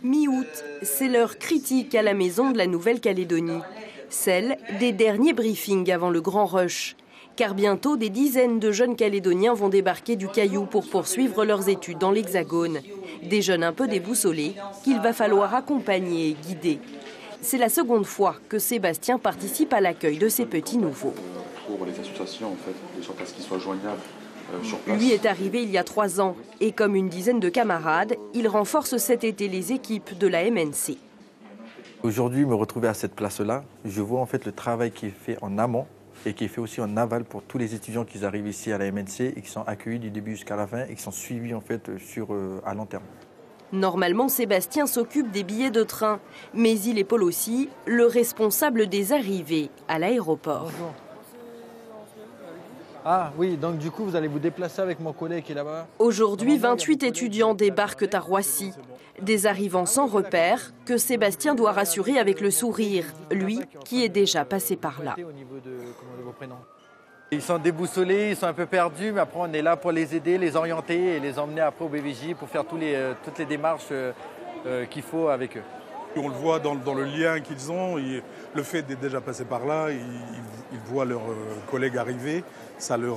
Mi-août, c'est l'heure critique à la maison de la Nouvelle-Calédonie. Celle des derniers briefings avant le grand rush. Car bientôt, des dizaines de jeunes Calédoniens vont débarquer du Caillou pour poursuivre leurs études dans l'Hexagone. Des jeunes un peu déboussolés qu'il va falloir accompagner et guider. C'est la seconde fois que Sébastien participe à l'accueil de ces petits nouveaux. Pour les associations, en fait, de sorte à ce qu'ils soient joignables sur place. Lui est arrivé il y a 3 ans et comme une dizaine de camarades, il renforce cet été les équipes de la MNC. Aujourd'hui, me retrouver à cette place-là, je vois en fait le travail qui est fait en amont et qui est fait aussi en aval pour tous les étudiants qui arrivent ici à la MNC et qui sont accueillis du début jusqu'à la fin et qui sont suivis en fait à long terme. Normalement, Sébastien s'occupe des billets de train, mais il épaule aussi le responsable des arrivées à l'aéroport. Bonjour. Ah oui, donc du coup, vous allez vous déplacer avec mon collègue qui est là-bas. Aujourd'hui, 28 étudiants débarquent à Roissy. Des arrivants sans repère que Sébastien doit rassurer avec le sourire, lui qui est déjà passé par là. Ils sont déboussolés, ils sont un peu perdus, mais après on est là pour les aider, les orienter et les emmener après au BVJ pour faire toutes les démarches qu'il faut avec eux. On le voit dans le lien qu'ils ont, le fait d'être déjà passé par là, ils voient leurs collègues arriver, ça leur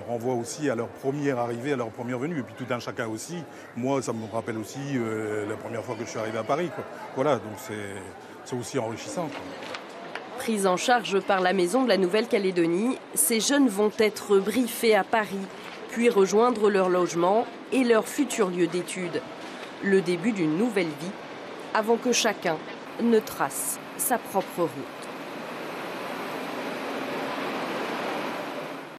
renvoie aussi à leur première arrivée, à leur première venue. Et puis tout un chacun aussi, moi ça me rappelle aussi la première fois que je suis arrivé à Paris, quoi. Voilà, donc c'est aussi enrichissant, quoi. Pris en charge par la maison de la Nouvelle-Calédonie, ces jeunes vont être briefés à Paris, puis rejoindre leur logement et leur futur lieu d'études. Le début d'une nouvelle vie, avant que chacun ne trace sa propre route.